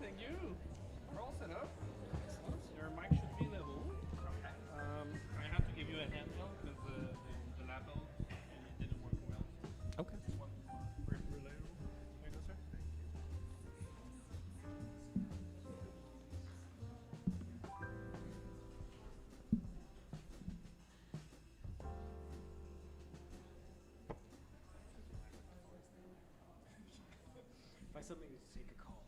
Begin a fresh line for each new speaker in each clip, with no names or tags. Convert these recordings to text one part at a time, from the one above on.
thank you. We're all set up. Your mic should be level. Okay. I have to give you a handheld because the lapel it didn't work well.
Okay.
We're later. There you go, sir.
Find something to take a call.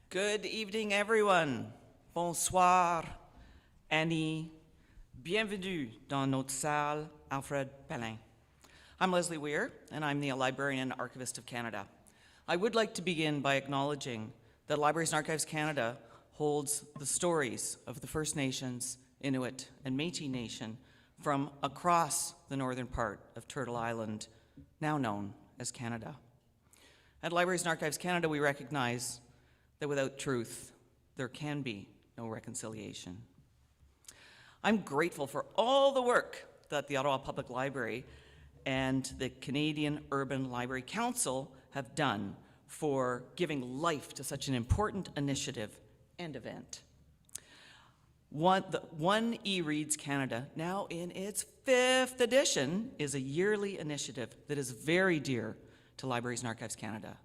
Good evening, everyone. Bonsoir, Annie. Bienvenue dans notre salle, Alfred Pelin. I'm Leslie Weir, and I'm the Librarian and Archivist of Canada. I would like to begin by acknowledging that Libraries and Archives Canada holds the stories of the First Nations, Inuit, and Métis Nation from across the northern part of Turtle Island, now known as Canada. At Libraries and Archives Canada, we recognize that without truth, there can be no reconciliation. I'm grateful for all the work that the Ottawa Public Library and the Canadian Urban Library Council have done for giving life to such an important initiative and event. One eReads Canada, now in its 5th edition, is a yearly initiative that is very dear to Libraries and Archives Canada.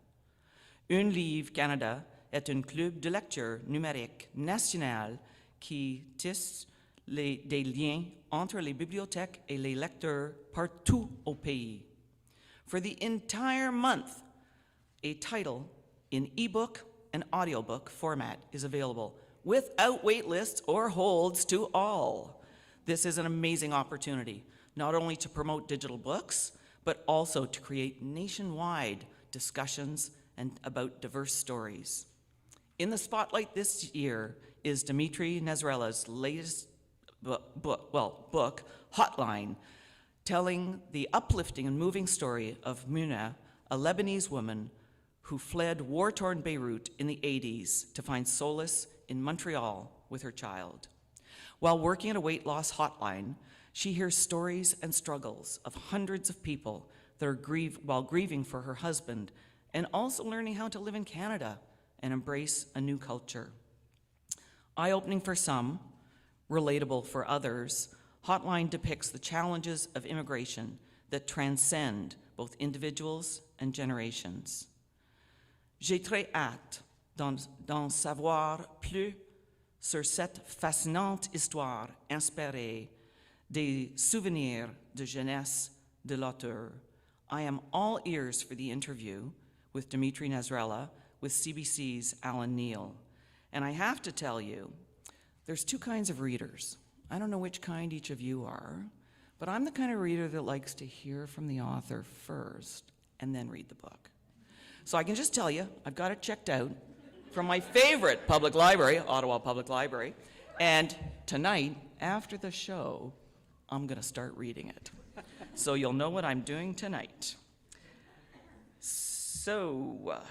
Un Livre Canada est un club de lecture numérique national qui tisse des liens entre les bibliothèques et les lecteurs partout au pays. For the entire month, a title in ebook and audiobook format is available without waitlists or holds to all. This is an amazing opportunity, not only to promote digital books, but also to create nationwide discussions and about diverse stories. In the spotlight this year is Dimitri Nasrallah's latest book, Hotline, telling the uplifting and moving story of Muna, a Lebanese woman who fled war-torn Beirut in the 80s to find solace in Montreal with her child. While working at a weight loss hotline, she hears stories and struggles of hundreds of people that are while grieving for her husband and also learning how to live in Canada and embrace a new culture. Eye-opening for some, relatable for others, Hotline depicts the challenges of immigration that transcend both individuals and generations. J'ai très hâte d'en savoir plus sur cette fascinante histoire inspirée des souvenirs de jeunesse de l'auteur. I am all ears for the interview with Dimitri Nasrallah with CBC's Alan Neal. And I have to tell you, there's two kinds of readers. I don't know which kind each of you are, but I'm the kind of reader that likes to hear from the author first and then read the book. So I can just tell you, I've got it checked out from my favorite public library, Ottawa Public Library, and tonight, after the show, I'm gonna start reading it. So you'll know what I'm doing tonight. So,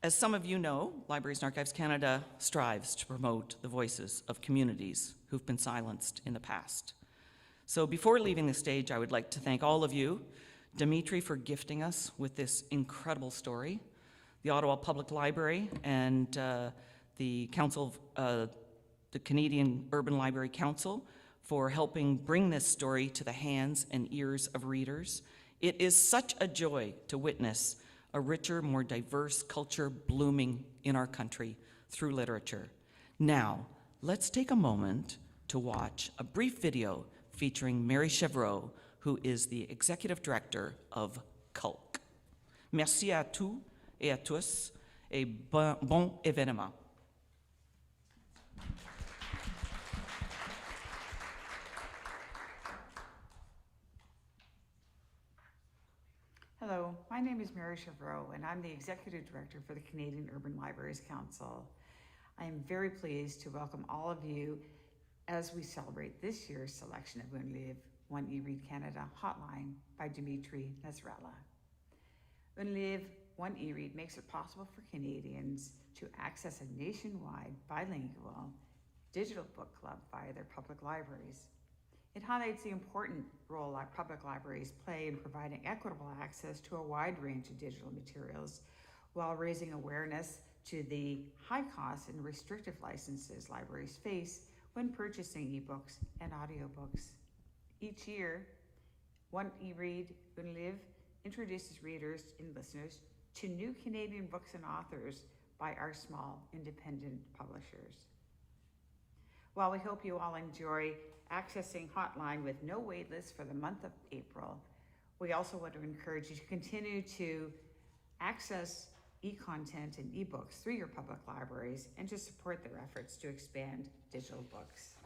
as some of you know, Libraries and Archives Canada strives to promote the voices of communities who've been silenced in the past. So before leaving the stage, I would like to thank all of you, Dimitri for gifting us with this incredible story, the Ottawa Public Library and the Canadian Urban Library Council for helping bring this story to the hands and ears of readers. It is such a joy to witness a richer, more diverse culture blooming in our country through literature. Now, let's take a moment to watch a brief video featuring Mary Chevreau, who is the Executive Director of CULC. Merci à tous et à tous, et bon événement.
Hello, my name is Mary Chevreau, and I'm the Executive Director for the Canadian Urban Libraries Council. I am very pleased to welcome all of you as we celebrate this year's selection of Un Livre, One eRead Canada Hotline by Dimitri Nasrallah. Un Livre, One eRead makes it possible for Canadians to access a nationwide bilingual digital book club via their public libraries. It highlights the important role our public libraries play in providing equitable access to a wide range of digital materials while raising awareness to the high costs and restrictive licenses libraries face when purchasing ebooks and audiobooks. Each year, one eRead Live introduces readers and listeners to new Canadian books and authors by our small independent publishers. While we hope you all enjoy accessing Hotline with no waitlist for the month of April, we also want to encourage you to continue to access e-content and ebooks through your public libraries and to support their efforts to expand digital books.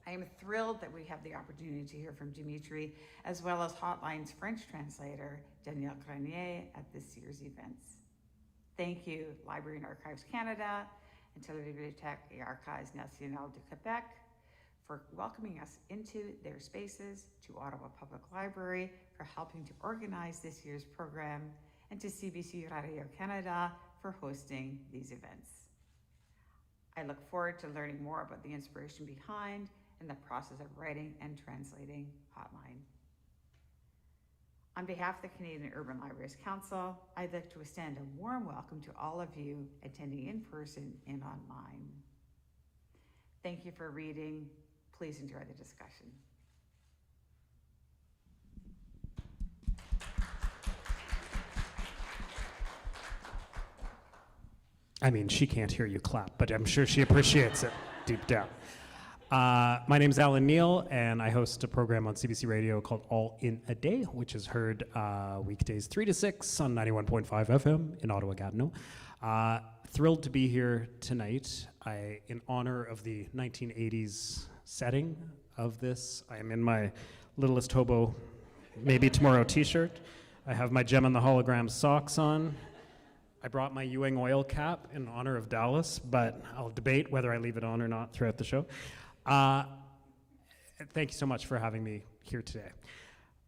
I am thrilled that we have the opportunity to hear from Dimitri, as well as Hotline's French translator, Danielle Grenier, at this year's events. Thank you, Library and Archives Canada, and to la Bibliothèque et Archives Nationales du Québec for welcoming us into their spaces, to Ottawa Public Library for helping to organize this year's program, and to CBC Radio Canada for hosting these events. I look forward to learning more about the inspiration behind and the process of writing and translating Hotline. On behalf of the Canadian Urban Libraries Council, I'd like to extend a warm welcome to all of you attending in person and online. Thank you for reading. Please enjoy the discussion.
I mean, she can't hear you clap, but I'm sure she appreciates it deep down. My name's Alan Neal, and I host a program on CBC Radio called All in a Day, which is heard weekdays 3 to 6 on 91.5 FM in Ottawa, Gatineau. Thrilled to be here tonight. In honor of the 1980s setting of this, I am in my Littlest Hobo Maybe Tomorrow t-shirt. I have my Gem and the Hologram socks on. I brought my Ewing oil cap in honor of Dallas, but I'll debate whether I leave it on or not throughout the show. Thank you so much for having me here today.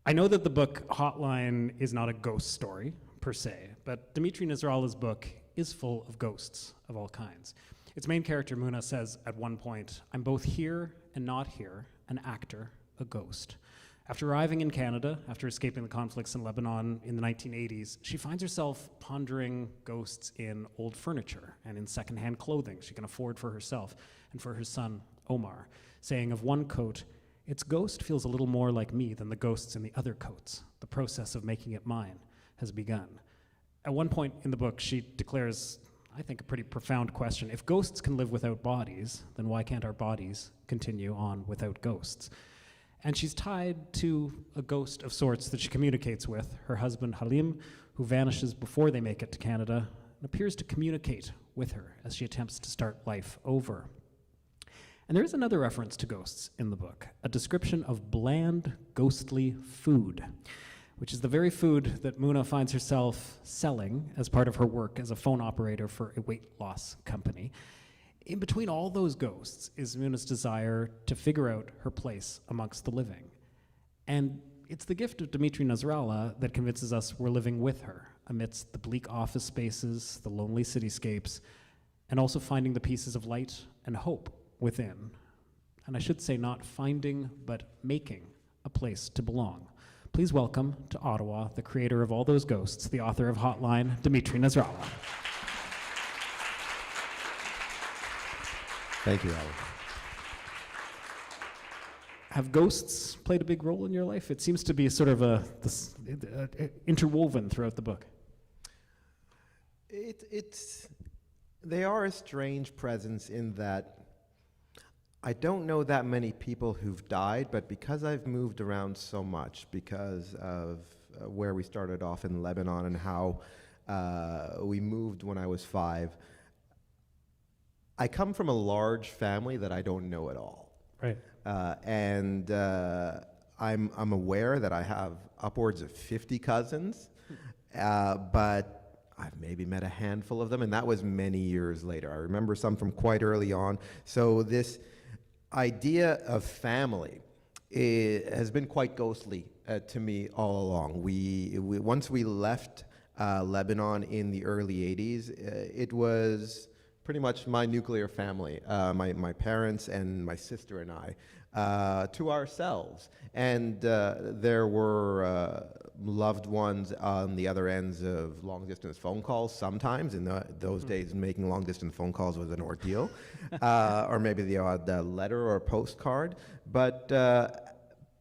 I know that the book Hotline is not a ghost story, per se, but Dimitri Nasrallah's book is full of ghosts of all kinds. Its main character, Muna, says at one point, "I'm both here and not here, an actor, a ghost." After arriving in Canada, after escaping the conflicts in Lebanon in the 1980s, she finds herself pondering ghosts in old furniture and in secondhand clothing she can afford for herself and for her son, Omar, saying of one coat, "Its ghost feels a little more like me than the ghosts in the other coats. The process of making it mine has begun." At one point in the book, she declares, I think, a pretty profound question. If ghosts can live without bodies, then why can't our bodies continue on without ghosts? And she's tied to a ghost of sorts that she communicates with, her husband Halim, who vanishes before they make it to Canada and appears to communicate with her as she attempts to start life over. And there is another reference to ghosts in the book, a description of bland, ghostly food, which is the very food that Muna finds herself selling as part of her work as a phone operator for a weight loss company. In between all those ghosts is Muna's desire to figure out her place amongst the living. And it's the gift of Dimitri Nasrallah that convinces us we're living with her amidst the bleak office spaces, the lonely cityscapes, and also finding the pieces of light and hope within. And I should say not finding, but making a place to belong. Please welcome to Ottawa the creator of all those ghosts, the author of Hotline, Dimitri Nasrallah.
Thank you, Alan.
Have ghosts played a big role in your life? It seems to be sort of interwoven throughout the book.
They are a strange presence in that I don't know that many people who've died, but because I've moved around so much, because of where we started off in Lebanon and how we moved when I was 5, I come from a large family that I don't know at all.
Right.
And I'm aware that I have upwards of 50 cousins, but I've maybe met a handful of them, and that was many years later. I remember some from quite early on. So this idea of family has been quite ghostly to me all along. Once we left Lebanon in the early 80s, it was pretty much my nuclear family, my parents and my sister and I. to ourselves. And there were loved ones on the other ends of long-distance phone calls sometimes. In those days, making long-distance phone calls was an ordeal. Or maybe the odd letter or postcard. But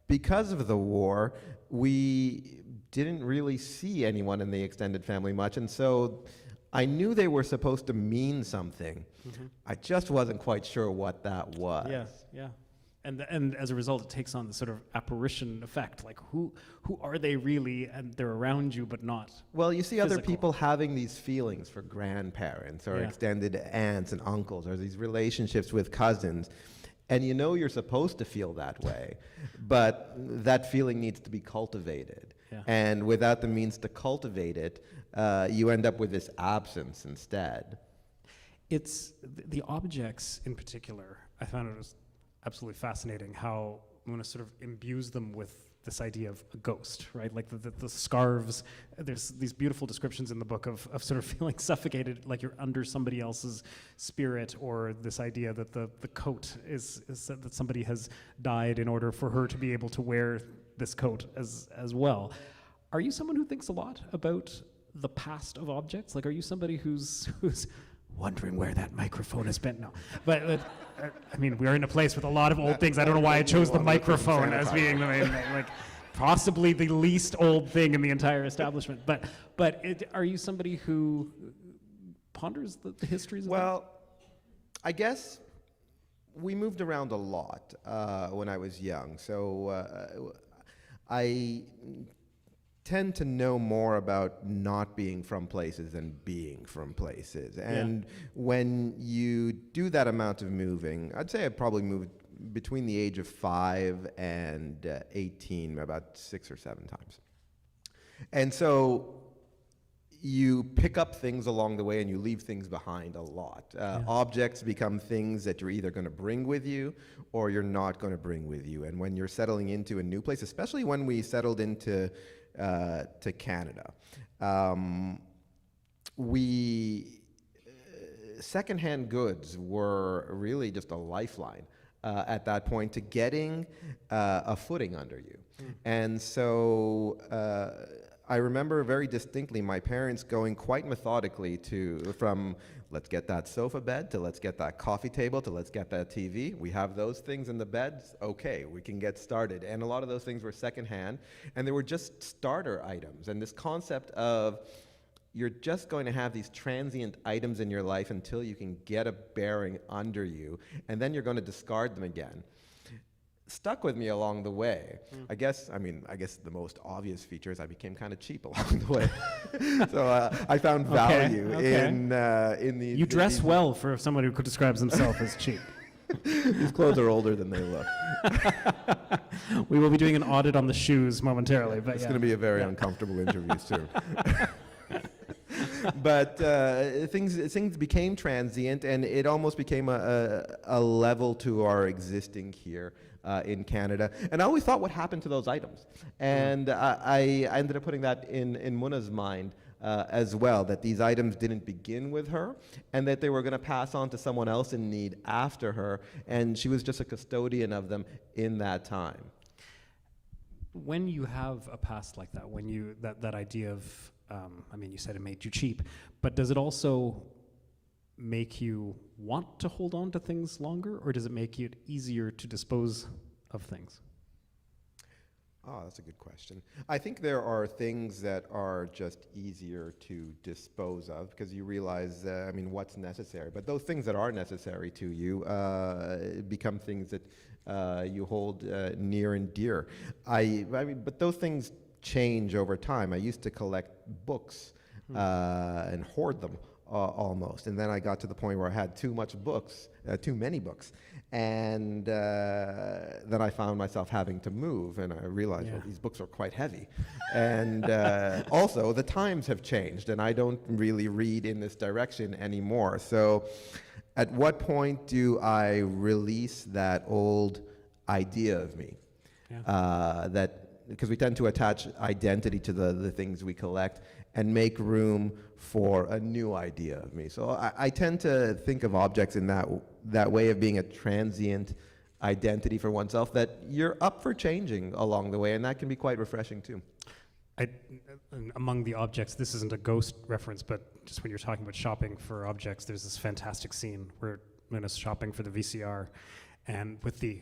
because of the war, we didn't really see anyone in the extended family much. And so I knew they were supposed to mean something. I just wasn't quite sure what that was.
Yeah. And as a result, it takes on this sort of apparition effect. Like, who are they really? And they're around you, but not.
Well, you see other
physical.
people having these feelings for grandparents or extended aunts and uncles, or these relationships with cousins. And you know you're supposed to feel that way, but that feeling needs to be cultivated.
Yeah.
And without the means to cultivate it, you end up with this absence instead.
It's the objects in particular. I found it was absolutely fascinating how Muna sort of imbues them with this idea of a ghost, right? Like the scarves. There's these beautiful descriptions in the book of sort of feeling suffocated, like you're under somebody else's spirit, or this idea that the coat is that somebody has died in order for her to be able to wear this coat as well. Are you someone who thinks a lot about the past of objects? Like, are you somebody who's wondering where that microphone has been? No, but I mean, we're in a place with a lot of old things. I don't know why I chose the microphone as being the main thing. Like, possibly the least old thing in the entire establishment. But are you somebody who ponders the histories of
Well, I guess we moved around a lot when I was young. So I tend to know more about not being from places than being from places. And when you do that amount of moving, I'd say I probably moved between the age of 5 and 18 about 6 or 7 times. And so you pick up things along the way and you leave things behind a lot. Objects become things that you're either going to bring with you or you're not going to bring with you. And when you're settling into a new place, especially when we settled into to Canada, secondhand goods were really just a lifeline at that point to getting a footing under you. And so I remember very distinctly my parents going quite methodically from let's get that sofa bed to let's get that coffee table to let's get that TV. We have those things in the beds. Okay, we can get started. And a lot of those things were secondhand, and they were just starter items. And this concept of you're just going to have these transient items in your life until you can get a bearing under you, and then you're going to discard them again, stuck with me along the way. I guess the most obvious feature is I became kind of cheap along the way. So I found value in these.
You dress well for someone who describes himself as cheap.
These clothes are older than they look.
We will be doing an audit on the shoes momentarily, but
it's going to be a very uncomfortable interview soon. But things became transient, and it almost became a level to our existing here in Canada. And I always thought what happened to those items. And I ended up putting that in Muna's mind as well, that these items didn't begin with her, and that they were going to pass on to someone else in need after her, and she was just a custodian of them in that time.
When you have a past like that, when you that idea of you said it made you cheap, but does it also make you want to hold on to things longer, or does it make it easier to dispose of things?
Oh, that's a good question. I think there are things that are just easier to dispose of because you realize, what's necessary. But those things that are necessary to you become things that you hold near and dear. But those things change over time. I used to collect books and hoard them almost, and then I got to the point where I had too many books, and then I found myself having to move, and I realized, well, these books are quite heavy, and also the times have changed, and I don't really read in this direction anymore. So at what point do I release that old idea of me? Because we tend to attach identity to the things we collect and make room for a new idea of me. So I tend to think of objects in that way of being a transient identity for oneself that you're up for changing along the way, and that can be quite refreshing too.
Among the objects, this isn't a ghost reference, but just when you're talking about shopping for objects, there's this fantastic scene where Muna's shopping for the VCR, and with the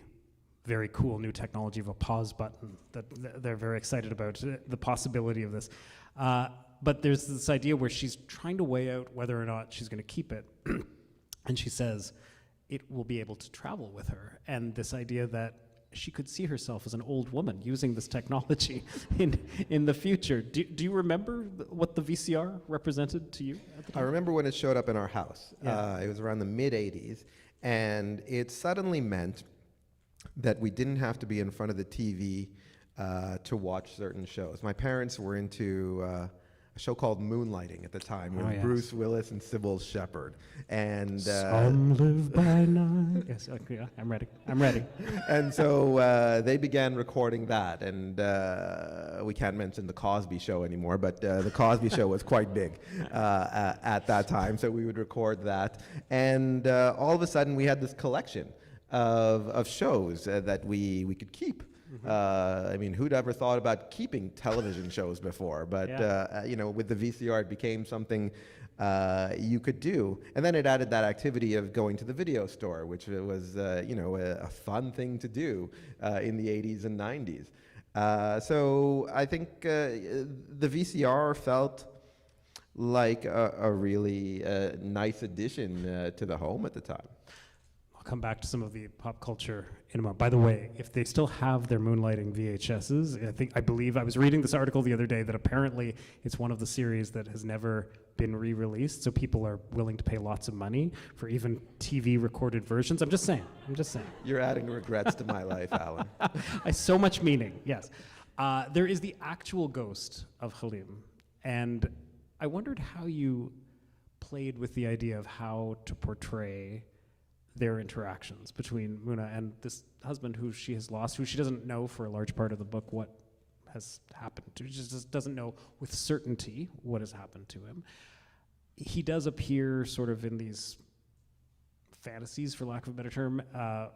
very cool new technology of a pause button that they're very excited about, the possibility of this. But there's this idea where she's trying to weigh out whether or not she's going to keep it. And she says it will be able to travel with her. And this idea that she could see herself as an old woman using this technology in the future. Do you remember what the VCR represented to you at the time?
I remember when it showed up in our house.
Yeah.
It was around the mid-'80s, and it suddenly meant that we didn't have to be in front of the TV to watch certain shows. My parents were into a show called Moonlighting at the time with
yes.
Bruce Willis and Sybil Shepherd. And
some live by night. Yes, okay, yeah, I'm ready.
and so they began recording that, and we can't mention the Cosby Show anymore, but the Cosby Show was quite big at that time, so we would record that. And all of a sudden we had this collection of shows that we could keep. I mean, who'd ever thought about keeping television shows before? But with the VCR, it became something you could do. And then it added that activity of going to the video store, which was a fun thing to do in the 80s and 90s. So I think the VCR felt like a really nice addition to the home at the time.
Come back to some of the pop culture in a moment. By the way, if they still have their Moonlighting VHSs, I believe I was reading this article the other day that apparently it's one of the series that has never been re-released, so people are willing to pay lots of money for even TV recorded versions. I'm just saying.
You're adding regrets to my life, Alan.
So much meaning, yes. There is the actual ghost of Halim, and I wondered how you played with the idea of how to portray their interactions between Muna and this husband who she has lost, who she doesn't know for a large part of the book what has happened to. She just doesn't know with certainty what has happened to him. He does appear sort of in these fantasies, for lack of a better term,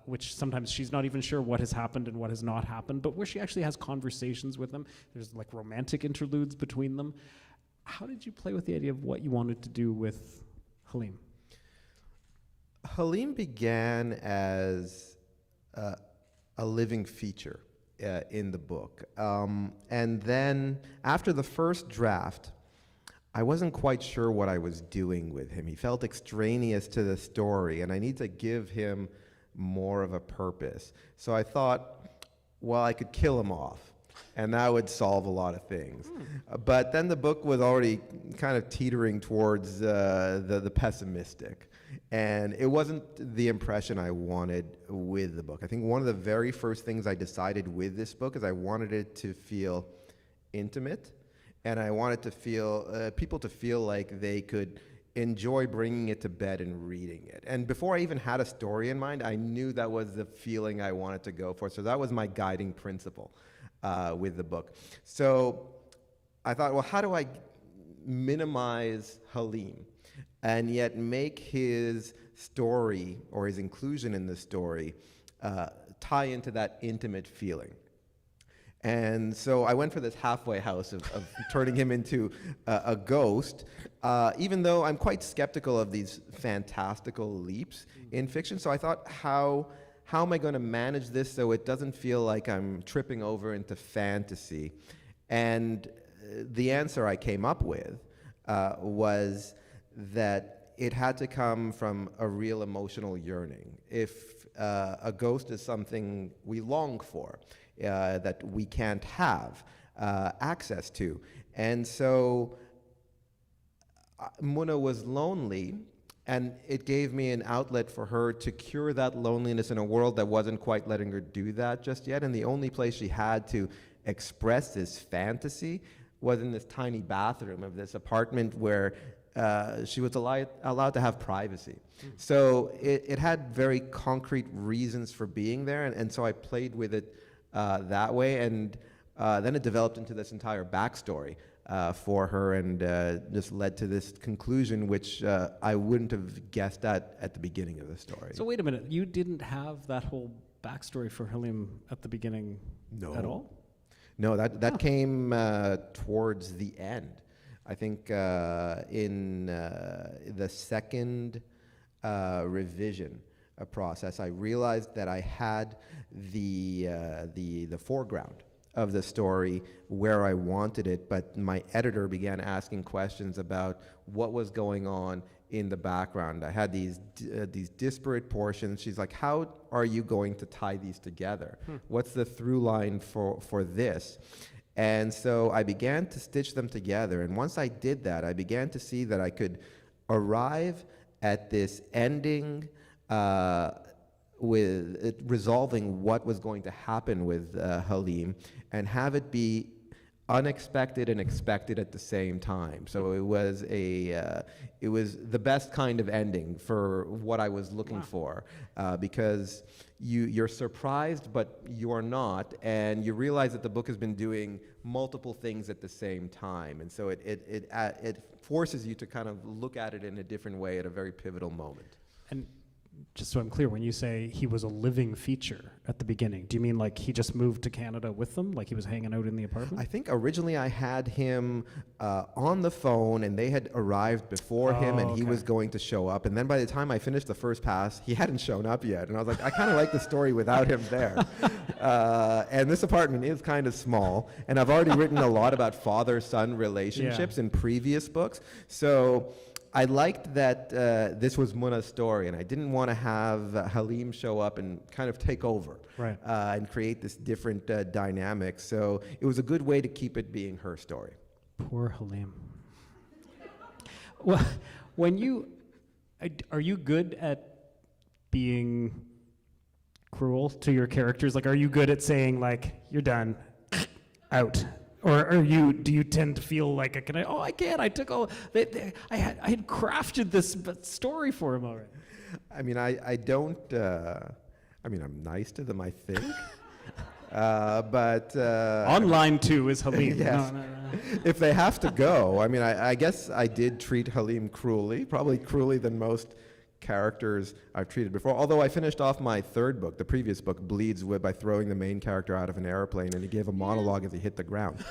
which sometimes she's not even sure what has happened and what has not happened, but where she actually has conversations with him. There's like romantic interludes between them. How did you play with the idea of what you wanted to do with Halim?
Halim began as a living feature in the book. And then after the first draft, I wasn't quite sure what I was doing with him. He felt extraneous to the story, and I need to give him more of a purpose. So I thought, well, I could kill him off, and that would solve a lot of things. But then the book was already kind of teetering towards the pessimistic. And it wasn't the impression I wanted with the book. I think one of the very first things I decided with this book is I wanted it to feel intimate, and I wanted to feel people to feel like they could enjoy bringing it to bed and reading it. And before I even had a story in mind, I knew that was the feeling I wanted to go for. So that was my guiding principle with the book. So I thought, well, how do I minimize Halim and yet make his story or his inclusion in the story tie into that intimate feeling? And so I went for this halfway house of turning him into a ghost, even though I'm quite skeptical of these fantastical leaps in fiction. So I thought, how am I going to manage this so it doesn't feel like I'm tripping over into fantasy? And the answer I came up with was that it had to come from a real emotional yearning. If a ghost is something we long for, that we can't have access to. And so Muna was lonely, and it gave me an outlet for her to cure that loneliness in a world that wasn't quite letting her do that just yet. And the only place she had to express this fantasy was in this tiny bathroom of this apartment where she was allowed to have privacy. So it had very concrete reasons for being there, and so I played with it that way, and then it developed into this entire backstory for her, and just led to this conclusion which I wouldn't have guessed at the beginning of the story.
So wait a minute, you didn't have that whole backstory for Halim at the beginning at all?
No, that came towards the end. I think in the second revision process, I realized that I had the foreground of the story where I wanted it, but my editor began asking questions about what was going on in the background. I had these disparate portions. She's like, how are you going to tie these together? What's the through line for this? And so I began to stitch them together. And once I did that, I began to see that I could arrive at this ending with it resolving what was going to happen with Halim, and have it be unexpected and expected at the same time. So it was the best kind of ending for what I was looking for, because you're surprised, but you're not, and you realize that the book has been doing multiple things at the same time, and so it forces you to kind of look at it in a different way at a very pivotal moment.
And just so I'm clear, when you say he was a living feature at the beginning, do you mean like he just moved to Canada with them, like he was hanging out in the apartment?
I think originally I had him on the phone, and they had arrived before him, and he was going to show up. And then by the time I finished the first pass, he hadn't shown up yet. And I was like, I kind of like the story without him there. And this apartment is kind of small, and I've already written a lot about father-son relationships in previous books. So I liked that this was Muna's story, and I didn't want to have Halim show up and kind of take over and create this different dynamic. So it was a good way to keep it being her story.
Poor Halim. Well, are you good at being cruel to your characters? Like, are you good at saying, like, you're done, out? Or do you tend to feel like, I took all, I had crafted this story for him already?
I mean, I don't, I'm nice to them, I think. But
on line 2 is Halim.
Yes.
No.
If they have to go, I guess I did treat Halim cruelly, probably cruelly than most characters I've treated before. Although I finished off my third book, the previous book, Bleeds, by throwing the main character out of an airplane, and he gave a monologue as he hit the ground.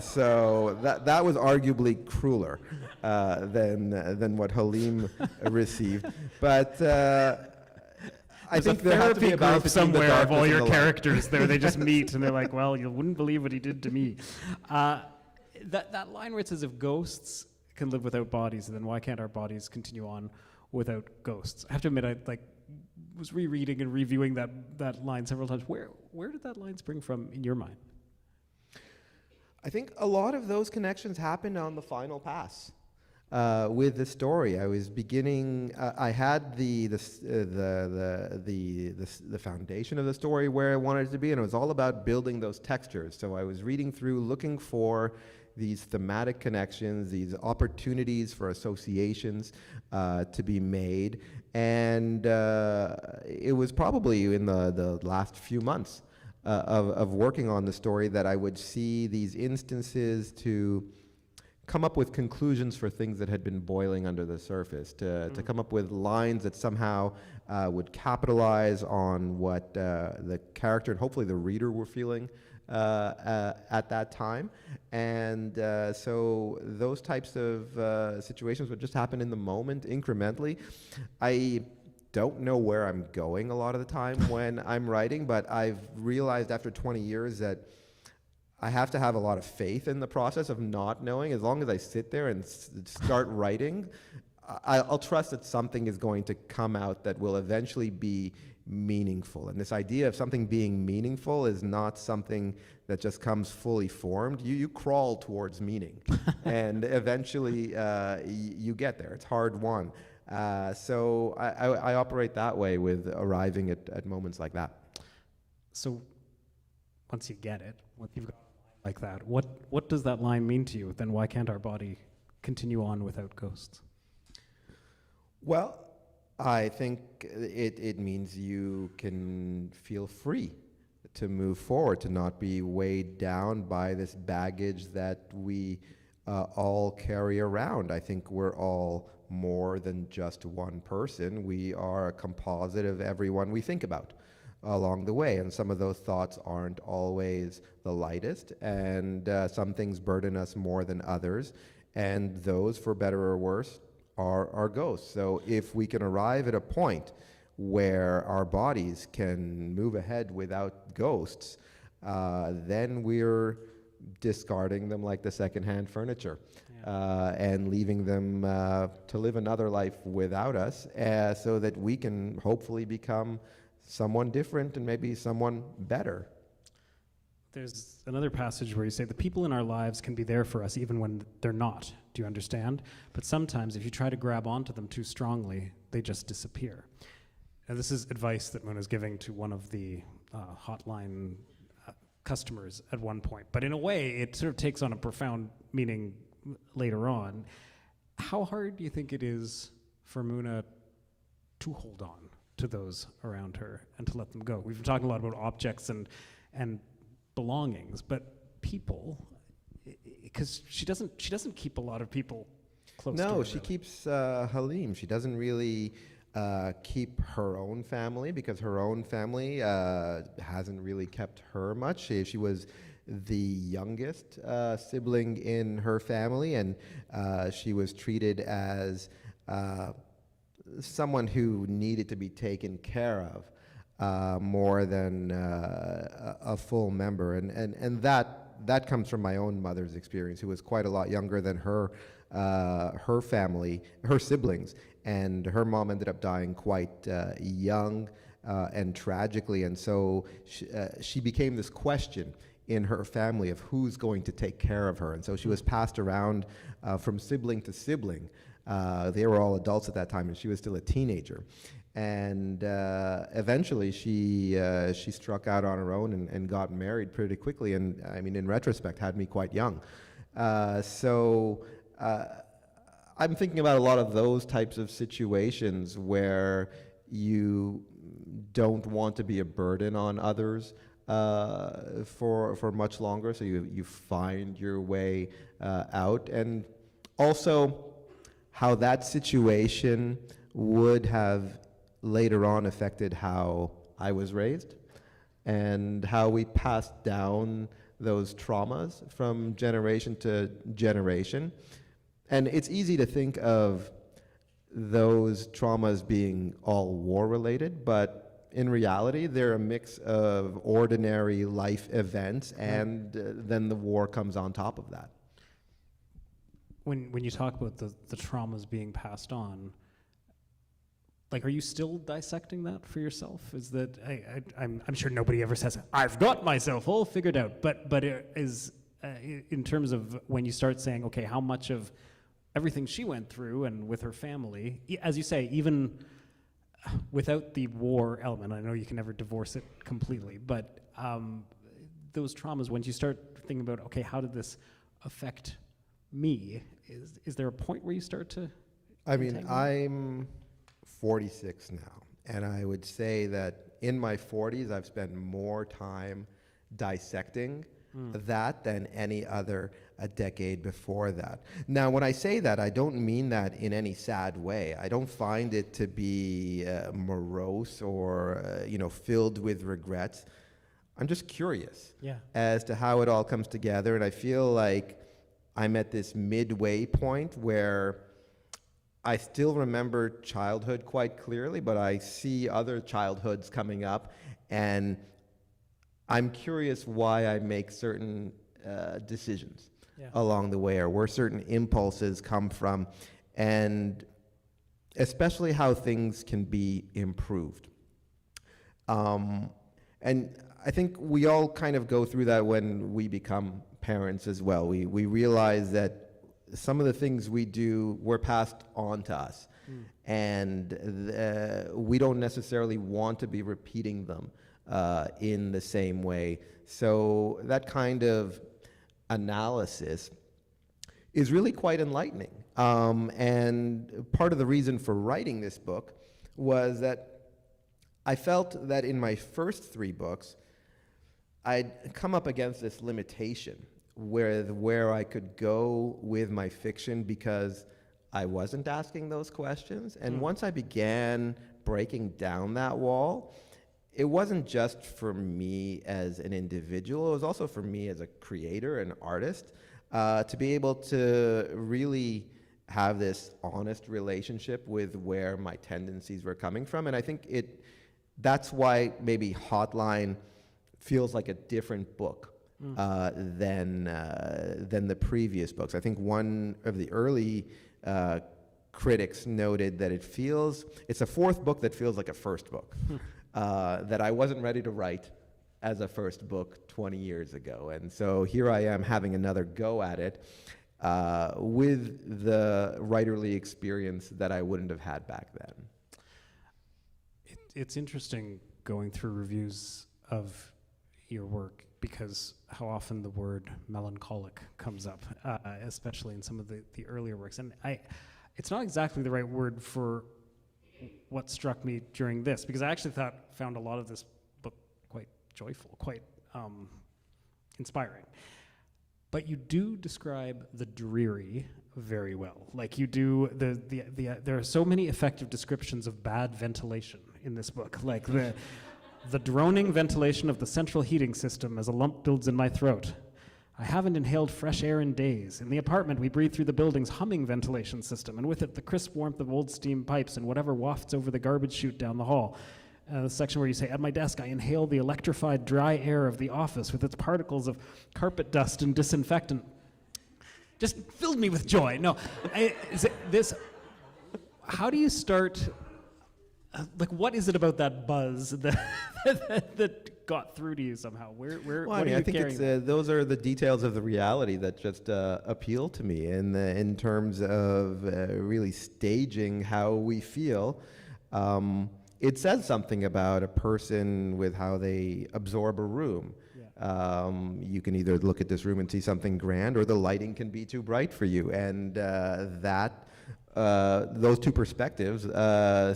So that was arguably crueler than what Halim received. But I think there has to be a balance
somewhere of all your characters there. They just meet and they're like, well, you wouldn't believe what he did to me. That line where it says, if ghosts can live without bodies, then why can't our bodies continue on without ghosts? I have to admit, I was rereading and reviewing that line several times. Where did that line spring from in your mind?
I think a lot of those connections happened on the final pass with the story. I was beginning. I had the foundation of the story where I wanted it to be, and it was all about building those textures. So I was reading through, looking for these thematic connections, these opportunities for associations to be made. And it was probably in the last few months of working on the story that I would see these instances to come up with conclusions for things that had been boiling under the surface, to come up with lines that somehow would capitalize on what the character and hopefully the reader were feeling at that time. And so those types of situations would just happen in the moment, incrementally. I don't know where I'm going a lot of the time when I'm writing, but I've realized after 20 years that I have to have a lot of faith in the process of not knowing. As long as I sit there and start writing, I'll trust that something is going to come out that will eventually be meaningful. And this idea of something being meaningful is not something that just comes fully formed. You crawl towards meaning, and eventually you get there. It's hard won. So I operate that way with arriving at moments like that.
So once you get it, once you've got a line like that, what does that line mean to you? Then why can't our body continue on without ghosts?
Well, I think it means you can feel free to move forward, to not be weighed down by this baggage that we all carry around. I think we're all more than just one person. We are a composite of everyone we think about. along the way. And some of those thoughts aren't always the lightest, and some things burden us more than others. And those, for better or worse, are ghosts. So if we can arrive at a point where our bodies can move ahead without ghosts, then we're discarding them like the secondhand furniture, and leaving them to live another life without us, so that we can hopefully become someone different and maybe someone better.
There's another passage where you say the people in our lives can be there for us even when they're not. Do you understand? But sometimes if you try to grab onto them too strongly, they just disappear. And this is advice that Moon is giving to one of the Hotline customers at one point. But in a way, it sort of takes on a profound meaning later on. How hard do you think it is for Muna to hold on to those around her and to let them go? We've been talking a lot about objects and belongings, but people, because she doesn't keep a lot of people close to her.
No, she keeps Halim. She doesn't really keep her own family, because her own family hasn't really kept her much. She was the youngest sibling in her family, and she was treated as someone who needed to be taken care of more than a full member. And that comes from my own mother's experience, who was quite a lot younger than her family, her siblings. And her mom ended up dying quite young and tragically. And so she became this question in her family of who's going to take care of her. And so she was passed around from sibling to sibling. They were all adults at that time, and she was still a teenager. And eventually she struck out on her own and got married pretty quickly. And I mean, in retrospect, had me quite young. I'm thinking about a lot of those types of situations where you don't want to be a burden on others for much longer, so you find your way out. And also how that situation would have later on affected how I was raised, and how we passed down those traumas from generation to generation. And it's easy to think of those traumas being all war-related, but in reality, they're a mix of ordinary life events, and then the war comes on top of that.
When you talk about the traumas being passed on, like, are you still dissecting that for yourself? Is that I'm sure nobody ever says I've got myself all figured out, but it is in terms of when you start saying, okay, how much of everything she went through and with her family, as you say, even without the war element, I know you can never divorce it completely, but those traumas, when you start thinking about, okay, how did this affect me? Is there a point where you start to?
I mean, I'm 46 now, and I would say that in my 40s, I've spent more time dissecting that than any other a decade before that. Now, when I say that, I don't mean that in any sad way. I don't find it to be morose or filled with regrets. I'm just curious as to how it all comes together, and I feel like I'm at this midway point where I still remember childhood quite clearly, but I see other childhoods coming up, and I'm curious why I make certain decisions along the way, or where certain impulses come from, and especially how things can be improved. And I think we all kind of go through that when we become parents as well. We realize that some of the things we do were passed on to us, and we don't necessarily want to be repeating them in the same way. So that kind of analysis is really quite enlightening. And part of the reason for writing this book was that I felt that in my first 3 books, I'd come up against this limitation where I could go with my fiction because I wasn't asking those questions. And once I began breaking down that wall, it wasn't just for me as an individual, it was also for me as a creator and artist, to be able to really have this honest relationship with where my tendencies were coming from. And I think that's why maybe Hotline feels like a different book than the previous books. I think one of the early critics noted that it's a fourth book that feels like a first book, that I wasn't ready to write as a first book 20 years ago. And so here I am having another go at it with the writerly experience that I wouldn't have had back then.
It's interesting going through reviews of your work, because how often the word melancholic comes up, especially in some of the earlier works. And it's not exactly the right word for what struck me during this, because I actually found a lot of this book quite joyful, quite inspiring. But you do describe the dreary very well. Like you do, there are so many effective descriptions of bad ventilation in this book. Like the droning ventilation of the central heating system as a lump builds in my throat. I haven't inhaled fresh air in days. In the apartment, we breathe through the building's humming ventilation system, and with it, the crisp warmth of old steam pipes and whatever wafts over the garbage chute down the hall. The section where you say, at my desk, I inhale the electrified dry air of the office with its particles of carpet dust and disinfectant. Just filled me with joy. No, how do you start, what is it about that buzz that got through to you somehow? What are you
I think
carrying?
those are the details of the reality that just appeal to me in terms of really staging how we feel. It says something about a person with how they absorb a room. Yeah. You can either look at this room and see something grand, or the lighting can be too bright for you. And those two perspectives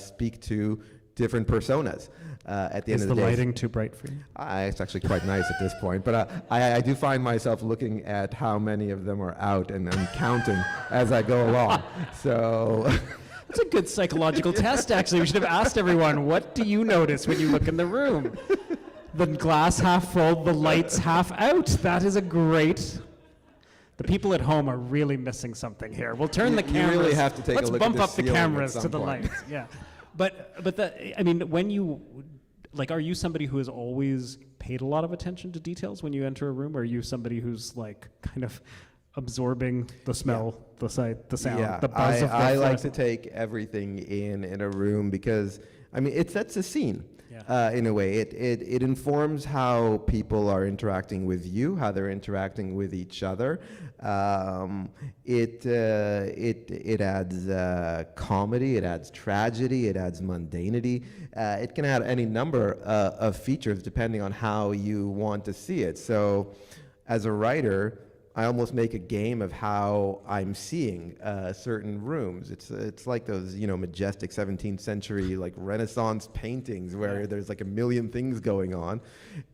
speak to different personas. At the end of the day,
is the lighting too bright for you?
It's actually quite nice at this point, but I do find myself looking at how many of them are out and counting as I go along. So.
It's a good psychological test, actually. We should have asked everyone, what do you notice when you look in the room? The glass half full, the lights half out. That is a great... The people at home are really missing something here. We'll turn the cameras.
You really have to take a look at
Let's bump
the
up the
ceiling
cameras
at
to the
some point.
lights. Yeah. But I mean, when you... are you somebody who has always paid a lot of attention to details when you enter a room? Or are you somebody who's kind of absorbing the smell, the sight, the sound, the buzz of the
I like to take everything in a room because, it sets a scene.
Yeah.
In a way, it informs how people are interacting with you, how they're interacting with each other. It adds comedy, it adds tragedy, it adds mundanity. It can add any number of features depending on how you want to see it. So, as a writer, I almost make a game of how I'm seeing certain rooms. It's like those majestic 17th century Renaissance paintings where there's a million things going on,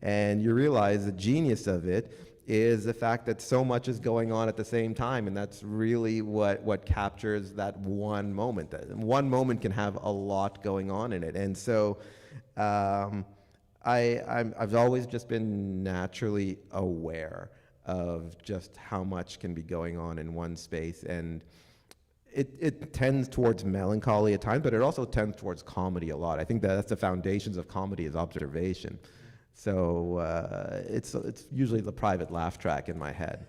and you realize the genius of it is the fact that so much is going on at the same time, and that's really what captures that one moment. That one moment can have a lot going on in it, and so I've always just been naturally aware of just how much can be going on in one space, and it tends towards melancholy at times, but it also tends towards comedy a lot. I think that's the foundations of comedy is observation. So it's usually the private laugh track in my head.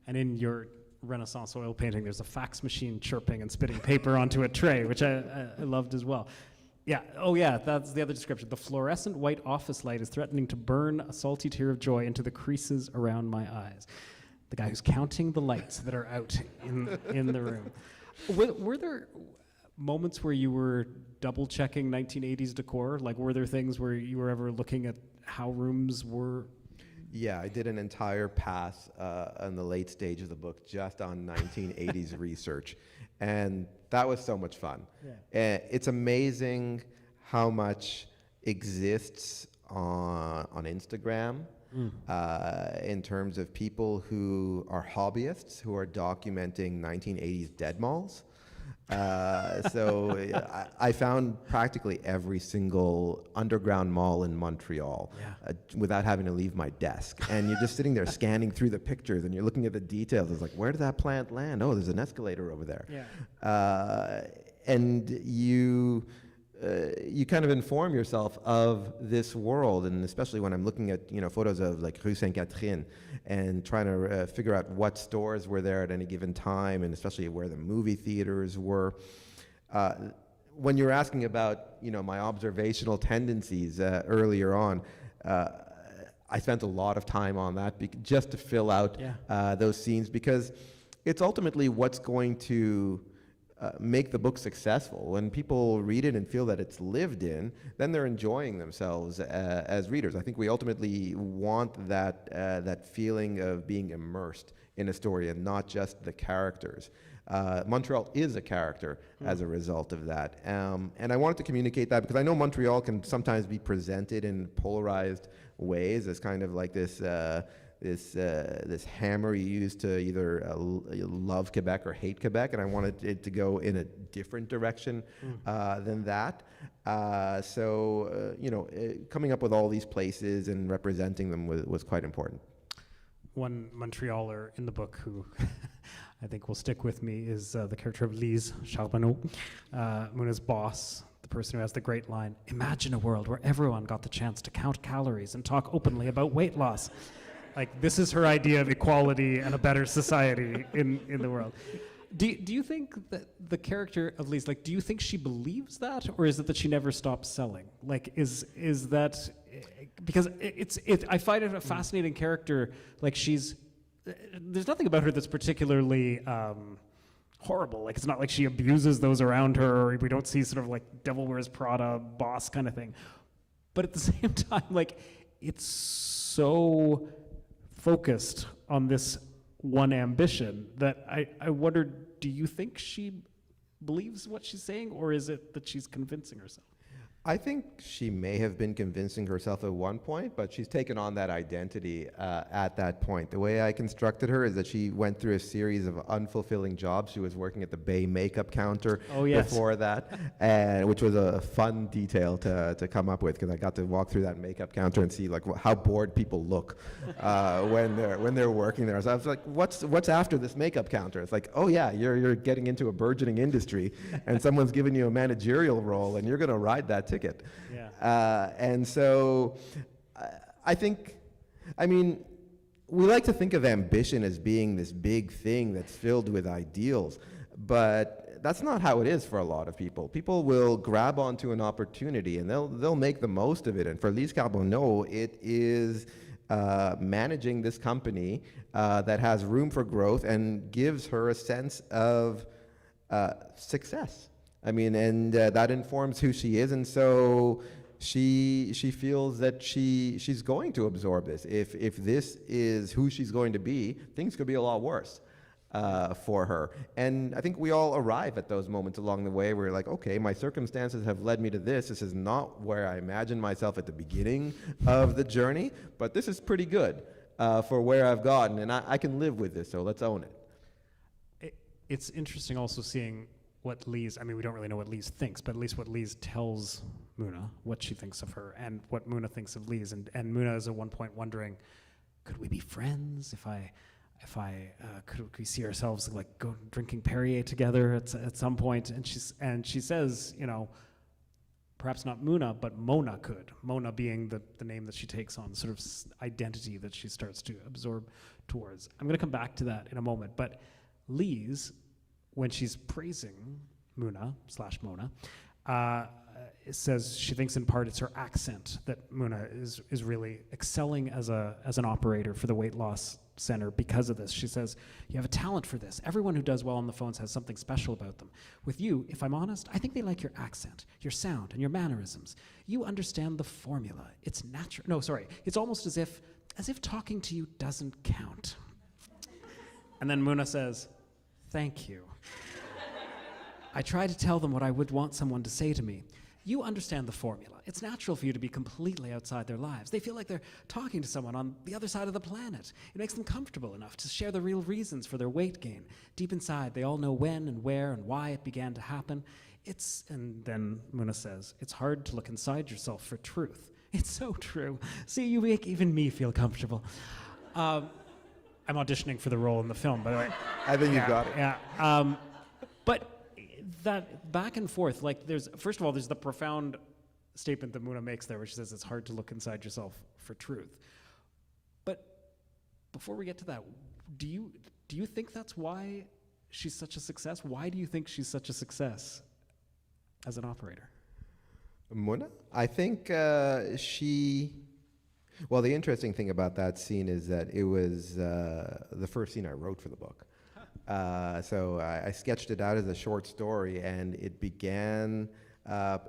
And in your Renaissance oil painting, there's a fax machine chirping and spitting paper onto a tray, which I loved as well. Yeah. Oh, yeah. That's the other description. The fluorescent white office light is threatening to burn a salty tear of joy into the creases around my eyes. The guy who's counting the lights that are out in the room. Were there moments where you were double checking 1980s decor? Were there things where you were ever looking at how rooms were?
Yeah, I did an entire pass on the late stage of the book just on 1980s research. And that was so much fun. Yeah. It's amazing how much exists on Instagram in terms of people who are hobbyists who are documenting 1980s dead malls. I found practically every single underground mall in Montreal without having to leave my desk. And you're just sitting there scanning through the pictures and you're looking at the details. It's like, where did that plant land? Oh, there's an escalator over there.
Yeah.
And you kind of inform yourself of this world, and especially when I'm looking at photos of like Rue Sainte-Catherine and trying to figure out what stores were there at any given time, and especially where the movie theaters were. When you're asking about my observational tendencies earlier on, I spent a lot of time on that just to fill out those scenes, because it's ultimately what's going to make the book successful. When people read it and feel that it's lived in, then they're enjoying themselves as readers. I think we ultimately want that feeling of being immersed in a story and not just the characters. Montreal is a character as a result of that. And I wanted to communicate that because I know Montreal can sometimes be presented in polarized ways as kind of like this hammer you use to either love Quebec or hate Quebec, and I wanted it to go in a different direction than that. Coming up with all these places and representing them was quite important.
One Montrealer in the book who I think will stick with me is the character of Lise Charbonneau, Muna's boss, the person who has the great line, "Imagine a world where everyone got the chance to count calories and talk openly about weight loss." Like, this is her idea of equality and a better society in the world. Do you think that the character of Lise, like, do you think she believes that, or is it that she never stops selling? Like, is that, because I find it a fascinating character. Like, there's nothing about her that's particularly horrible. Like, it's not like she abuses those around her, or we don't see sort of like Devil Wears Prada boss kind of thing. But at the same time, like, it's so focused on this one ambition that I wondered, do you think she believes what she's saying, or is it that she's convincing herself?
I think she may have been convincing herself at one point, but she's taken on that identity at that point. The way I constructed her is that she went through a series of unfulfilling jobs. She was working at the Bay makeup counter before that, and which was a fun detail to come up with, because I got to walk through that makeup counter and see like how bored people look when they're working there. So I was like, what's after this makeup counter? It's like, oh yeah, you're getting into a burgeoning industry, and someone's giving you a managerial role, and you're going to ride that ticket. And so I mean, we like to think of ambition as being this big thing that's filled with ideals, but that's not how it is for a lot of people. People will grab onto an opportunity and they'll make the most of it. And for Lise Charbonneau, it is managing this company that has room for growth and gives her a sense of success. I mean, and that informs who she is, and so she feels that she's going to absorb this. If this is who she's going to be, things could be a lot worse for her. And I think we all arrive at those moments along the way where we're like, okay, my circumstances have led me to this. This is not where I imagined myself at the beginning of the journey, but this is pretty good for where I've gotten, and I can live with this, so let's own it.
It's interesting also seeing what Lise, I mean, we don't really know what Lise thinks, but at least what Lise tells Muna, what she thinks of her, and what Muna thinks of Lise. And Muna is at one point wondering, could we be friends? Could we see ourselves like go drinking Perrier together at some point? And she says, perhaps not Muna, but Mona could. Mona being the name that she takes on, sort of identity that she starts to absorb towards. I'm going to come back to that in a moment, but Lise, when she's praising Muna it says she thinks in part it's her accent that Muna is really excelling as an operator for the weight loss center because of this. She says, you have a talent for this. Everyone who does well on the phones has something special about them. With you, if I'm honest, I think they like your accent, your sound, and your mannerisms. You understand the formula. It's natural. No, sorry. It's almost as if talking to you doesn't count. And then Muna says, thank you. I try to tell them what I would want someone to say to me. You understand the formula. It's natural for you to be completely outside their lives. They feel like they're talking to someone on the other side of the planet. It makes them comfortable enough to share the real reasons for their weight gain. Deep inside, they all know when and where and why it began to happen. And then Muna says, it's hard to look inside yourself for truth. It's so true. See, you make even me feel comfortable. I'm auditioning for the role in the film, by the way.
I think you've got it.
Yeah. But that back and forth, like first of all, there's the profound statement that Muna makes there, where she says it's hard to look inside yourself for truth. But before we get to that, do you think that's why she's such a success? Why do you think she's such a success as an operator?
Muna? I think well, the interesting thing about that scene is that it was the first scene I wrote for the book. So I sketched it out as a short story, and it began,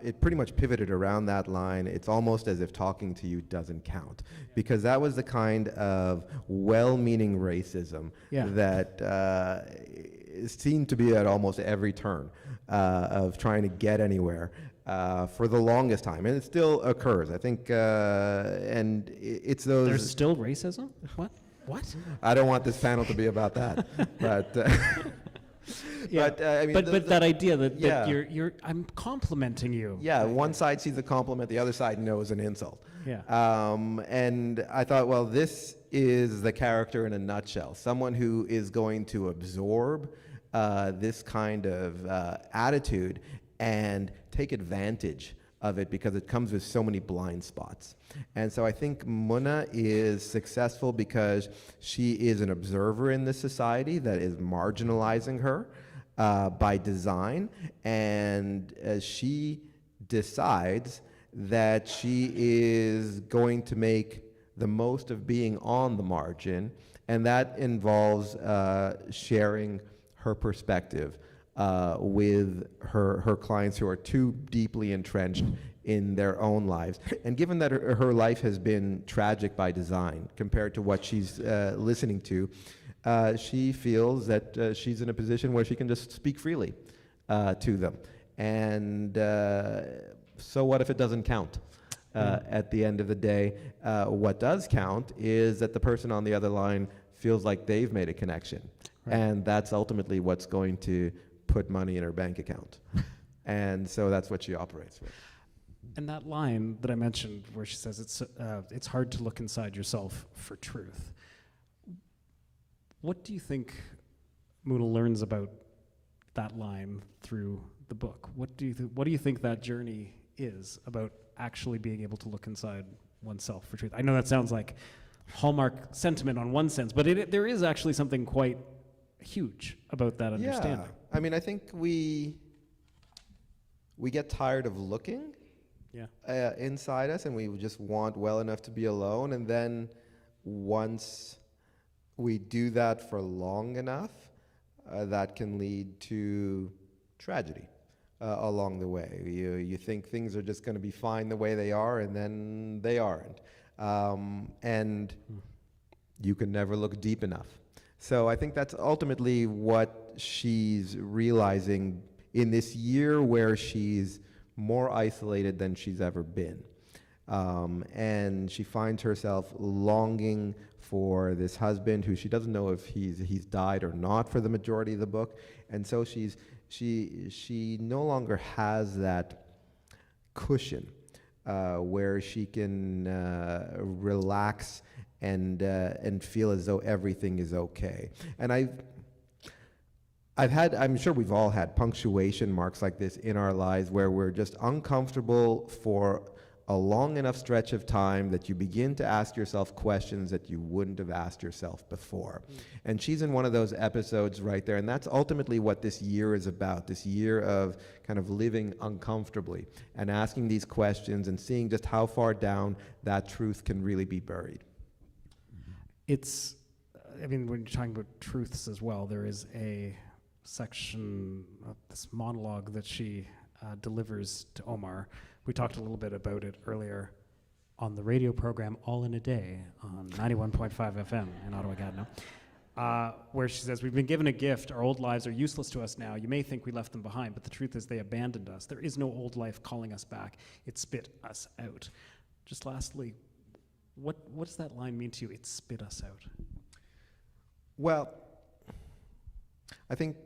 it pretty much pivoted around that line. It's almost as if talking to you doesn't count, because that was the kind of well-meaning racism that seemed to be at almost every turn of trying to get anywhere for the longest time. And it still occurs, I think, and it's those...
There's still racism? What?
I don't want this panel to be about that, but I mean,
but that idea that I'm complimenting you.
Yeah, one side sees a compliment, the other side knows an insult.
Yeah.
And I thought, well, this is the character in a nutshell. Someone who is going to absorb this kind of attitude and take advantage of it, because it comes with so many blind spots. And so I think Muna is successful because she is an observer in this society that is marginalizing her by design, and she decides that she is going to make the most of being on the margin, and that involves sharing her perspective with her clients who are too deeply entrenched in their own lives. And given that her life has been tragic by design compared to what she's listening to, she feels that she's in a position where she can just speak freely to them. And so what if it doesn't count? At the end of the day, what does count is that the person on the other line feels like they've made a connection. Right. And that's ultimately what's going to put money in her bank account. And so that's what she operates with.
And that line that I mentioned where she says it's hard to look inside yourself for truth. What do you think Muna learns about that line through the book? What do you think that journey is about actually being able to look inside oneself for truth? I know that sounds like Hallmark sentiment on one sense, but there is actually something quite huge about that understanding.
Yeah. I mean, I think we get tired of looking inside us, and we just want well enough to be alone. And then once we do that for long enough, that can lead to tragedy along the way. You think things are just going to be fine the way they are, and then they aren't. And you can never look deep enough. So I think that's ultimately what she's realizing in this year where she's more isolated than she's ever been. And she finds herself longing for this husband who she doesn't know if he's died or not for the majority of the book. And so she no longer has that cushion where she can relax and feel as though everything is okay. And I'm sure we've all had punctuation marks like this in our lives where we're just uncomfortable for a long enough stretch of time that you begin to ask yourself questions that you wouldn't have asked yourself before. And she's in one of those episodes right there, and that's ultimately what this year is about, this year of kind of living uncomfortably and asking these questions and seeing just how far down that truth can really be buried.
When you're talking about truths as well, there is a section of this monologue that she delivers to Omar. We talked a little bit about it earlier on the radio program All in a Day on 91.5 FM in Ottawa, Gatineau. where she says, we've been given a gift. Our old lives are useless to us now. You may think we left them behind, but the truth is they abandoned us. There is no old life calling us back. It spit us out. Just lastly, what does that line mean to you? It spit us out.
Well, I think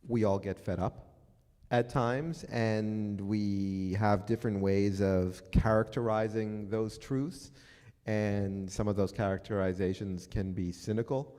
we all get fed up at times, and we have different ways of characterizing those truths, and some of those characterizations can be cynical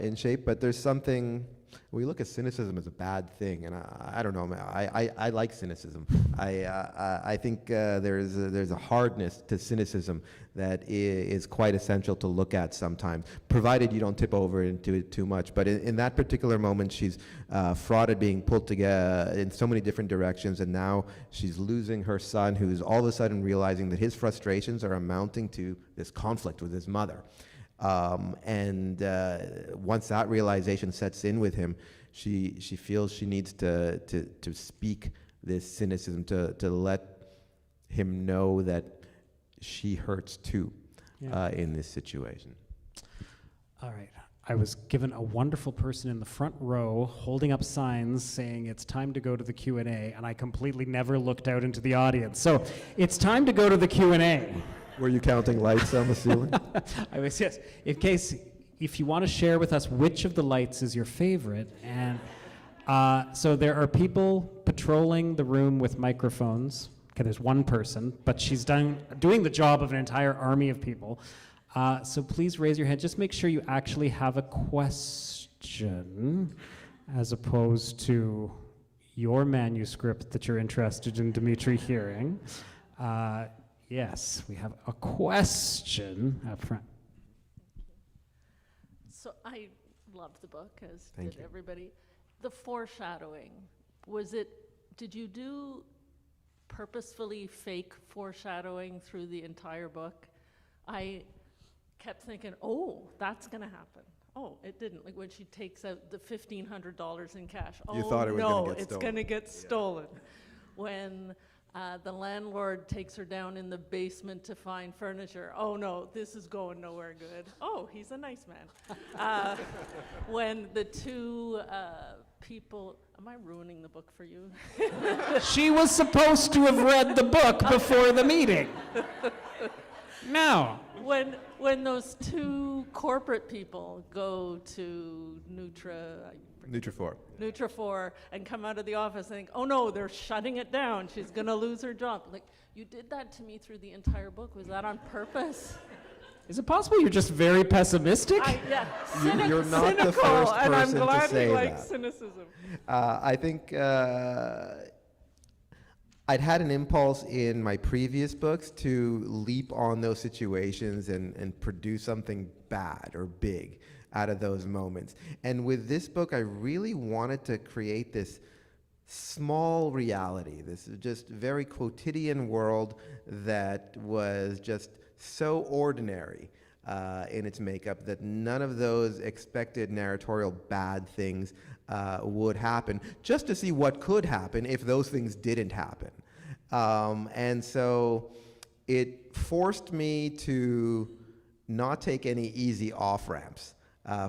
in shape, but there's something, we look at cynicism as a bad thing, and I don't know, I like cynicism. I think there's a hardness to cynicism that is quite essential to look at sometimes, provided you don't tip over into it too much. But in that particular moment, she's frauded, being pulled together in so many different directions, and now she's losing her son, who's all of a sudden realizing that his frustrations are amounting to this conflict with his mother. Once that realization sets in with him, she feels she needs to speak this cynicism, to let him know that she hurts too in this situation.
All right. I was given a wonderful person in the front row holding up signs saying it's time to go to the Q&A, and I completely never looked out into the audience. So it's time to go to the Q&A.
Were you counting lights on the ceiling?
I was, yes. If you want to share with us which of the lights is your favorite, and so there are people patrolling the room with microphones. Okay, there's one person, but she's doing the job of an entire army of people. So please raise your hand. Just make sure you actually have a question, as opposed to your manuscript that you're interested in Dimitri hearing. Yes, we have a question up front.
So I loved the book, as
Thank
did
you.
everybody. The foreshadowing, did you do purposefully fake foreshadowing through the entire book? I kept thinking, oh, that's gonna happen. Oh, it didn't. Like when she takes out the $1,500 in cash.
You
Oh
thought it was
no,
gonna get
it's
stolen.
gonna get stolen. When the landlord takes her down in the basement to find furniture. Oh no, this is going nowhere good. Oh, he's a nice man. When the two people, am I ruining the book for you?
She was supposed to have read the book before the meeting. No.
When those two corporate people go to Nutrifor and come out of the office and think, oh no, they're shutting it down. She's gonna lose her job. Like, you did that to me through the entire book. Was that on purpose?
Is it possible you're just very pessimistic?
Yeah.
You're not the
cynical,
first
and I'm
person to
glad
say
he likes
that.
cynicism.
I think I'd had an impulse in my previous books to leap on those situations and produce something bad or big out of those moments. And with this book, I really wanted to create this small reality, this just very quotidian world that was just so ordinary in its makeup that none of those expected narratorial bad things would happen, just to see what could happen if those things didn't happen. And so it forced me to not take any easy off-ramps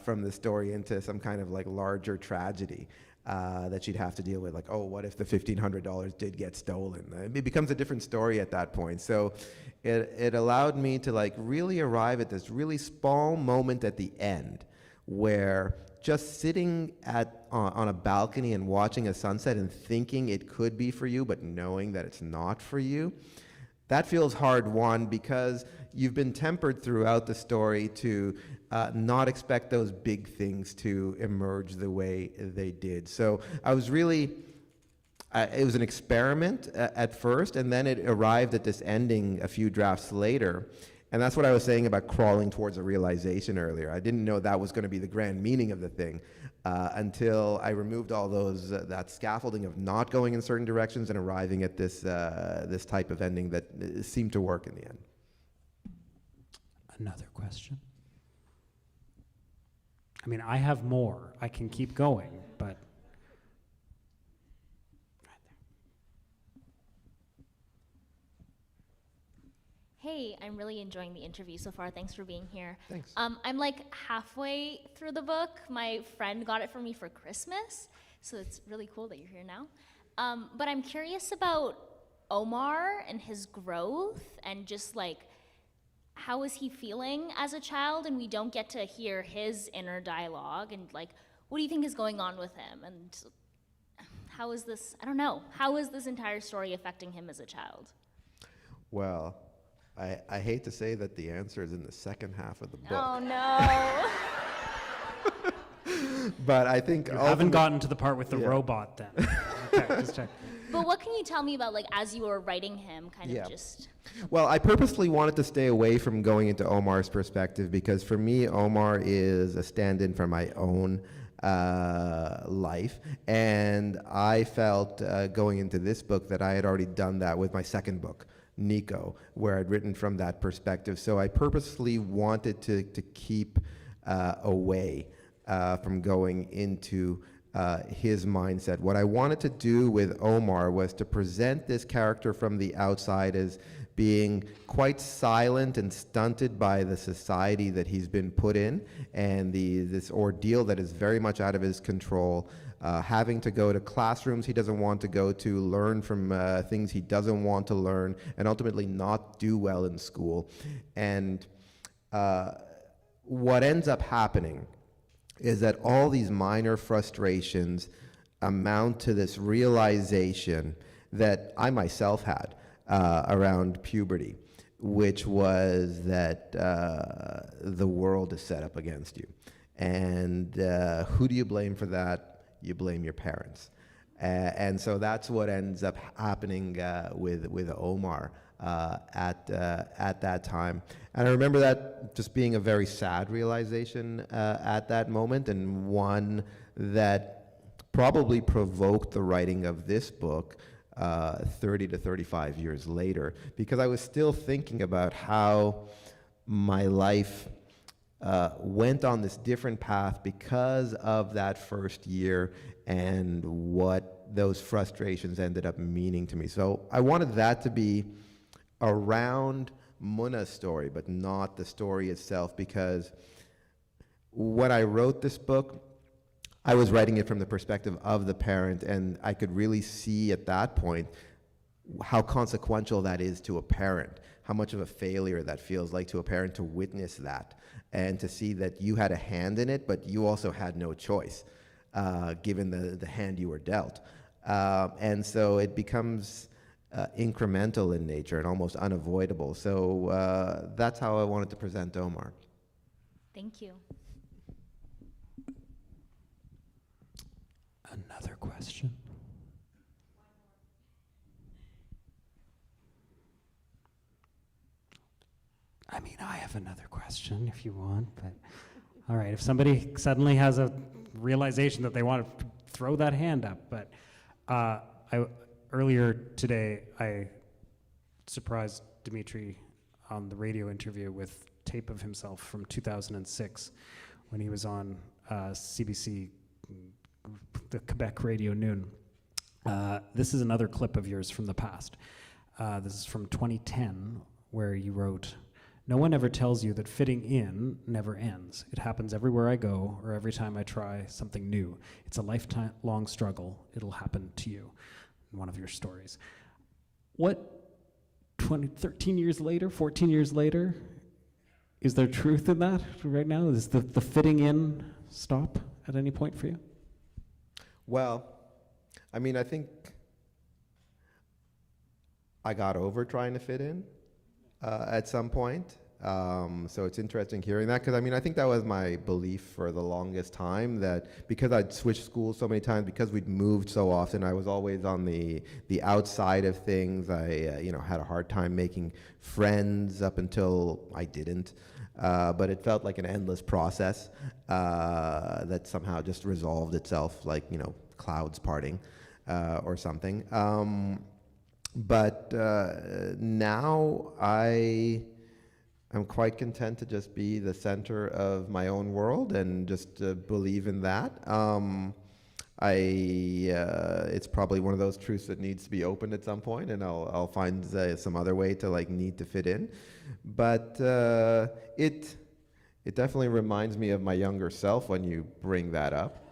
from the story into some kind of like larger tragedy that she'd have to deal with. Like, oh, what if the $1,500 did get stolen? It becomes a different story at that point. So it allowed me to like really arrive at this really small moment at the end where just sitting on a balcony and watching a sunset and thinking it could be for you, but knowing that it's not for you, that feels hard won, because you've been tempered throughout the story to not expect those big things to emerge the way they did. So I was really, it was an experiment at first, and then it arrived at this ending a few drafts later. And that's what I was saying about crawling towards a realization earlier. I didn't know that was going to be the grand meaning of the thing until I removed all those that scaffolding of not going in certain directions and arriving at this this type of ending that seemed to work in the end.
Another question? I mean, I have more. I can keep going, but...
Hey, I'm really really enjoying the interview so far. Thanks for being here.
Thanks.
I'm like halfway through the book. My friend got it for me for Christmas, so it's really cool that you're here now. But I'm curious about Omar and his growth and just like, how is he feeling as a child? And we don't get to hear his inner dialogue and like, what do you think is going on with him? And how is this, I don't know, how is this entire story affecting him as a child?
Well, I hate to say that the answer is in the second half of the book.
Oh no.
But I think
You haven't gotten to the part with the robot then. Okay, just check.
But what can you tell me about, like, as you were writing him, kind of just...
Well, I purposely wanted to stay away from going into Omar's perspective because for me, Omar is a stand-in for my own life. And I felt going into this book that I had already done that with my second book, Nico, where I'd written from that perspective. So I purposely wanted to keep away from going into his mindset. What I wanted to do with Omar was to present this character from the outside as being quite silent and stunted by the society that he's been put in and this ordeal that is very much out of his control, having to go to classrooms he doesn't want to go to, learn from things he doesn't want to learn, and ultimately not do well in school. And what ends up happening is that all these minor frustrations amount to this realization that I myself had around puberty, which was that the world is set up against you. And who do you blame for that? You blame your parents. And so that's what ends up happening with Omar at that time. And I remember that just being a very sad realization at that moment, and one that probably provoked the writing of this book 30 to 35 years later, because I was still thinking about how my life went on this different path because of that first year and what those frustrations ended up meaning to me. So I wanted that to be around Muna's story, but not the story itself, because when I wrote this book, I was writing it from the perspective of the parent, and I could really see at that point how consequential that is to a parent, how much of a failure that feels like to a parent to witness that, and to see that you had a hand in it, but you also had no choice, given the hand you were dealt. And so it becomes incremental in nature and almost unavoidable. So that's how I wanted to present Omar.
Thank you.
Another question? I mean, I have another question if you want, but all right, if somebody suddenly has a realization that they want to throw that hand up, but earlier today, I surprised Dimitri on the radio interview with tape of himself from 2006 when he was on CBC, the Quebec Radio Noon. This is another clip of yours from the past. This is from 2010, where you wrote, "No one ever tells you that fitting in never ends. It happens everywhere I go or every time I try something new. It's a lifetime-long struggle. It'll happen to you." In one of your stories. What, 13 years later, 14 years later, is there truth in that right now? Is the fitting in stop at any point for you?
Well, I mean, I think I got over trying to fit in at some point. So it's interesting hearing that, because I mean, I think that was my belief for the longest time, that because I'd switched schools so many times, because we'd moved so often, I was always on the outside of things. I had a hard time making friends up until I didn't. But it felt like an endless process that somehow just resolved itself, like, clouds parting or something. But now I'm quite content to just be the center of my own world and just believe in that. It's probably one of those truths that needs to be opened at some point, and I'll find some other way to need to fit in. But it definitely reminds me of my younger self when you bring that up.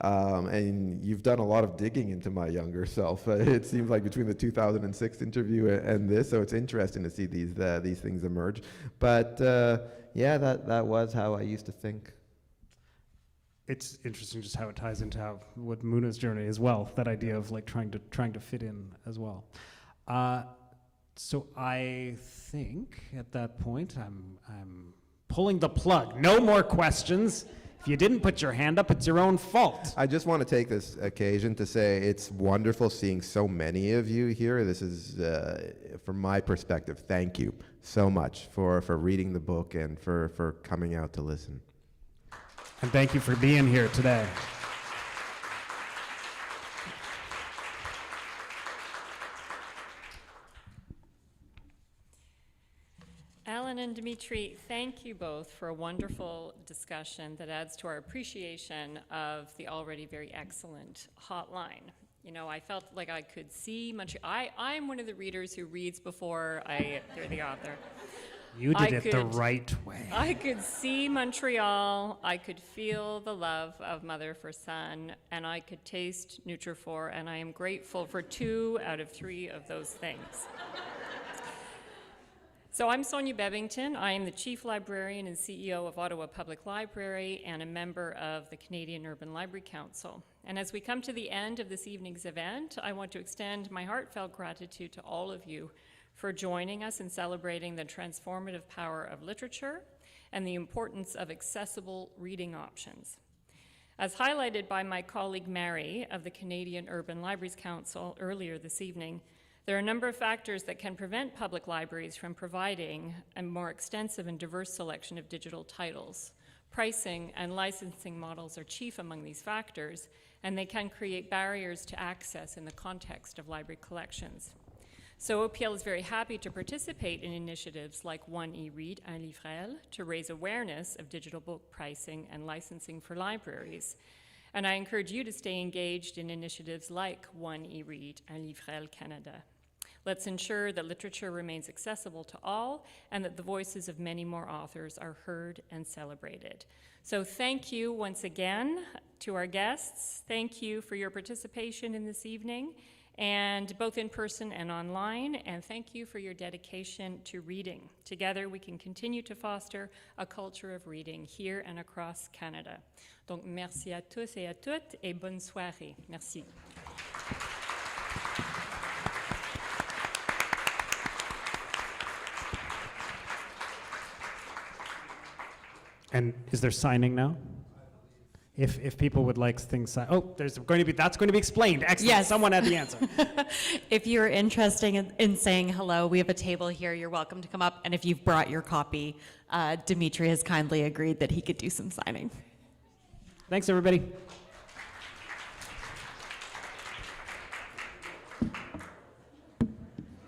And you've done a lot of digging into my younger self. It seems like between the 2006 interview and this, so it's interesting to see these things emerge. But yeah, that was how I used to think.
It's interesting just how it ties into what Muna's journey as well. That idea of like trying to fit in as well. So I think at that point I'm pulling the plug. No more questions. If you didn't put your hand up, it's your own fault.
I just want to take this occasion to say it's wonderful seeing so many of you here. This is, from my perspective, thank you so much for reading the book and for coming out to listen.
And thank you for being here today.
Alan and Dimitri, thank you both for a wonderful discussion that adds to our appreciation of the already very excellent Hotline. You know, I felt like I could see I'm one of the readers who reads before I hear the author.
You did it the right way.
I could see Montreal, I could feel the love of mother for son, and I could taste Nutrifor, and I am grateful for 2 out of 3 of those things. So I'm Sonia Bebbington. I am the Chief Librarian and CEO of Ottawa Public Library and a member of the Canadian Urban Library Council. And as we come to the end of this evening's event, I want to extend my heartfelt gratitude to all of you for joining us in celebrating the transformative power of literature and the importance of accessible reading options. As highlighted by my colleague Mary of the Canadian Urban Libraries Council earlier this evening, there are a number of factors that can prevent public libraries from providing a more extensive and diverse selection of digital titles. Pricing and licensing models are chief among these factors, and they can create barriers to access in the context of library collections. So OPL is very happy to participate in initiatives like One eRead, Un livrel, to raise awareness of digital book pricing and licensing for libraries. And I encourage you to stay engaged in initiatives like One eRead, Un livrel Canada. Let's ensure that literature remains accessible to all and that the voices of many more authors are heard and celebrated. So thank you once again to our guests. Thank you for your participation in this evening, and both in person and online, and thank you for your dedication to reading. Together we can continue to foster a culture of reading here and across Canada. Donc merci à tous et à toutes, et bonne soirée. Merci.
And is there signing now? If people would like things signed. Oh, that's going to be explained. Excellent.
Yes.
Someone had the answer.
If you're interested in saying hello, we have a table here. You're welcome to come up. And if you've brought your copy, Dimitri has kindly agreed that he could do some signing.
Thanks, everybody.